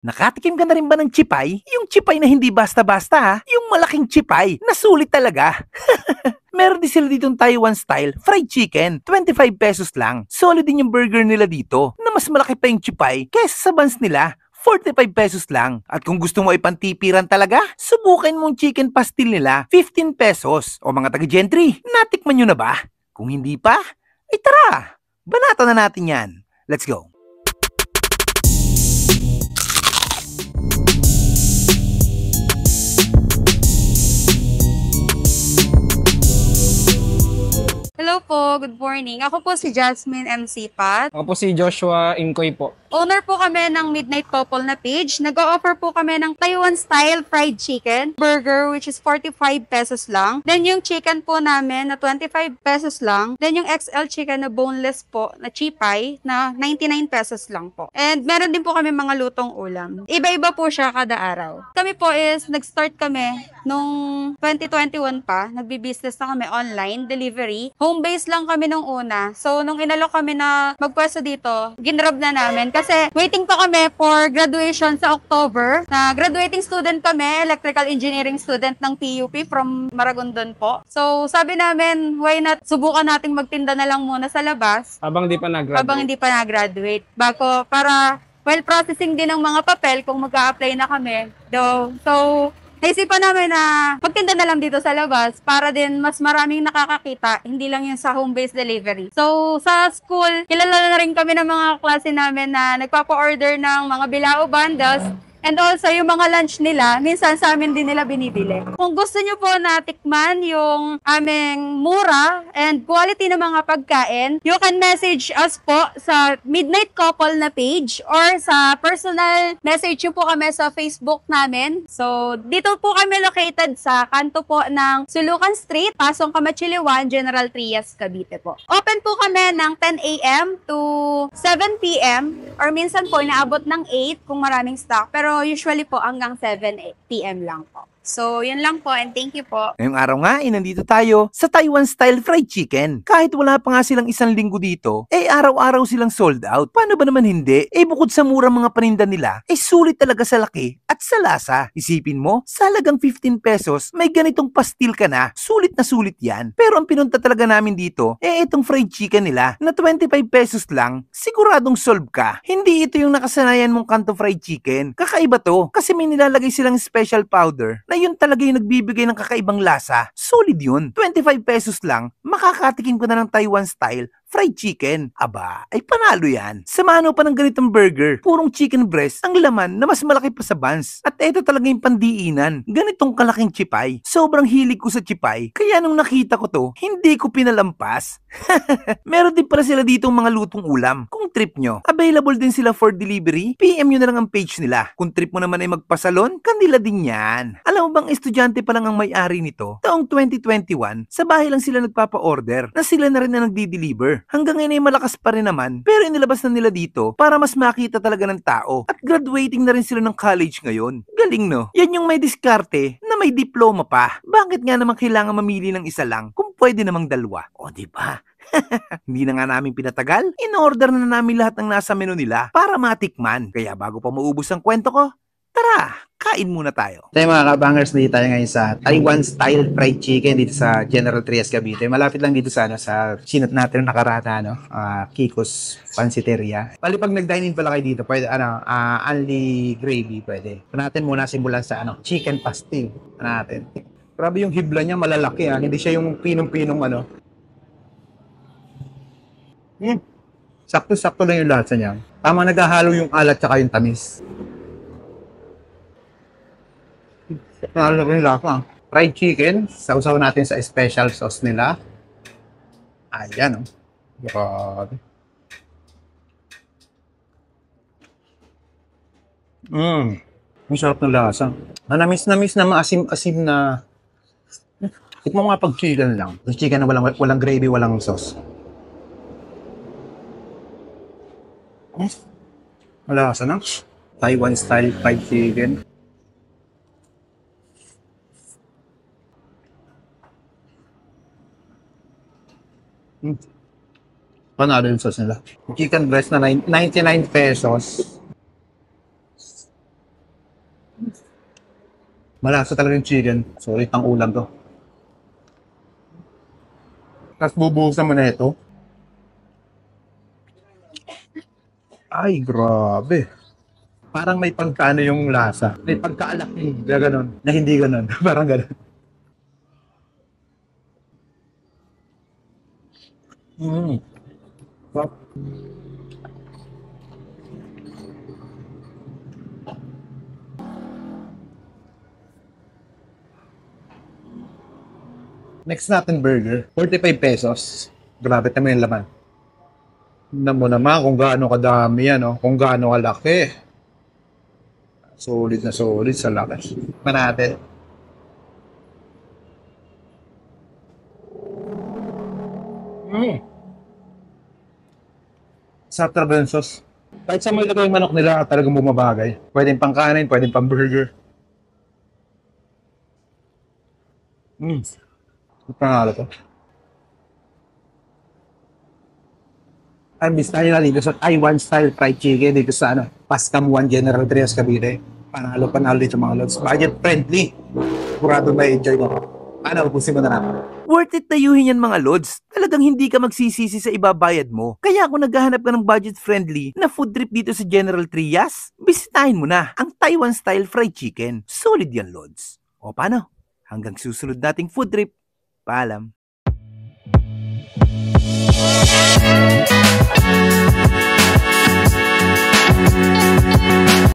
Nakatikim ka na rin ba ng chipay? Yung chipay na hindi basta-basta ha, yung malaking chipay na sulit talaga. Meron din sila ditong Taiwan style fried chicken, 25 pesos lang. Solid din yung burger nila dito na mas malaki pa yung chipay kaysa sa buns nila. 45 pesos lang. At kung gusto mo ipantipiran talaga, subukan mong chicken pastil nila, 15 pesos. O mga taga-gentry, natikman nyo na ba? Kung hindi pa, ay tara, banata na natin yan. Let's go. Hello po, good morning. Ako po si Jasmine MC Pat. Ako po si Joshua Inkoy po. Owner po kami ng Midnight Couple na page. Nag-o-offer po kami ng Taiwan style fried chicken burger which is 45 pesos lang. Then yung chicken po namin na 25 pesos lang. Then yung XL chicken na boneless po na chipay na 99 pesos lang po. And meron din po kami mga lutong ulam. Iba-iba po siya kada araw. Kami po is nag-start kami nung 2021 pa. Nagbi-business na kami online, delivery. Home base lang kami nung una. So nung inalok kami na magpwesto dito, ginrab na namin. Kasi waiting pa kami for graduation sa October. Na graduating student kami, electrical engineering student ng PUP from Maragondon po. So sabi namin, why not subukan nating magtinda na lang muna sa labas. Habang hindi pa nag-graduate. Habang hindi pa nag-graduate. Bago, para while processing din ng mga papel kung mag-a-apply na kami. So, naisipan namin na magtinda na lang dito sa labas para din mas maraming nakakakita, hindi lang yung sa home-based delivery. So, sa school, kilala na rin kami ng mga klase namin na nagpapa-order ng mga bilao bundles. And also, yung mga lunch nila, minsan sa amin din nila binibili. Kung gusto nyo po na tikman yung aming mura and quality ng mga pagkain, you can message us po sa Midnight Couple na page or sa personal message nyo po kami sa Facebook namin. So, dito po kami located sa kanto po ng Sulukan Street, Pasong Kamachili 1, General Trias, Cavite po. Open po kami ng 10 a.m. to 7 p.m. or minsan po inaabot ng 8 kung maraming stock. Pero usually po hanggang 7 p.m. lang po. So, yun lang po and thank you po. Ngayong araw nga, nandito tayo sa Taiwan style fried chicken. Kahit wala pa nga silang isang linggo dito, araw-araw silang sold out. Paano ba naman hindi? Bukod sa murang mga paninda nila, sulit talaga sa laki at sa lasa. Isipin mo, sa halagang 15 pesos, may ganitong pastil ka na. Sulit na sulit yan. Pero ang pinunta talaga namin dito, itong fried chicken nila na 25 pesos lang, siguradong solve ka. Hindi ito yung nakasanayan mong kanto fried chicken. Kakaiba to, kasi may nilalagay silang special powder na yun talaga yung nagbibigay ng kakaibang lasa. Solid yun. 25 pesos lang, makakatikim ko na ng Taiwan style fried chicken. Aba, ay panalo yan. Samahan mo pa ng ganitong burger. Purong chicken breast ang laman na mas malaki pa sa buns. At ito talaga yung pandiinan. Ganitong kalaking chipay. Sobrang hilig ko sa chipay. Kaya nung nakita ko to, hindi ko pinalampas. Meron din pala sila ditong mga lutong ulam. Kung trip nyo, available din sila for delivery. PM nyo na lang ang page nila. Kung trip mo naman ay magpasalon, kanila din yan. Alam mo bang estudyante pa lang ang may-ari nito? Taong 2021, sa bahay lang sila nagpapa-order na sila na rin na nagdi-deliver. Hanggang ngayon ay malakas pa rin naman, pero inilabas na nila dito para mas makita talaga ng tao. At graduating na rin sila ng college ngayon. Galing no? Yan yung may diskarte na may diploma pa. Bakit nga naman kailangan mamili ng isa lang kung pwede namang dalawa? O diba? Hindi na nga namin pinatagal, in-order na namin lahat ng nasa menu nila para matikman. Kaya bago pa maubos ang kwento ko, tara, kain muna tayo. Tayo mga kabangers, dito tayo ngayon sa Taiwan style fried chicken dito sa General Trias, Cavite. Malapit lang dito sa sinat natin nakarata, Kiko's Pansiteria. Bali pag nag-dine in pala kayo dito, pwede only gravy pwede. Natin muna simulan sa chicken pastil natin. Grabe yung hibla niya, malalaki hindi siya yung pinong-pinong Sakto-sakto lang yung lasa niya. Tama naghahalo yung alat tsaka yung tamis. Nalo ko yung lasa. Fried chicken, sausaw natin sa special sauce nila. Ayan, Grabe. Ang sarap ng lasa. Namis-namis na maasim-asim na. Tikman mo nga pag chicken lang. Yung chicken na walang gravy, walang sauce. Malasa na. Taiwan style fried chicken. Panalo yung sauce nila. Chicken breast na 99 pesos. Malasa talaga yung chicken. Sulit ang ulam to. Tapos bubuhusan mo na ito. Ay, grabe. Parang may pagkaano yung lasa. May pagkaalak na gano'n. Na hindi gano'n. Parang gano'n. Wow. Next natin burger, 45 pesos. Grabe naman yung laman. Tignan mo naman kung gaano kadami yan, kung gaano kalaki. Solid na solid sa laki. Pa natin. Sarap talaga yung sauce. Kahit sa mga yung manok nila, talagang bumabagay. Pwedeng pang kanin, pwedeng pang burger. Panalo to. Miss tayo na dito sa Taiwan style fried chicken dito sa Pascam 1 General Trias Cavite. Panalo dito mga lods. Budget friendly. Sigurado may enjoy mo. Ubusin mo na natin. Worth it tayuhin yan mga lods. Talagang hindi ka magsisisi sa ibabayad mo. Kaya kung naghahanap ka ng budget-friendly na food trip dito sa General Trias, bisitahin mo na ang Taiwan style fried chicken. Solid yan lods. O paano? Hanggang susunod nating food trip. Paalam.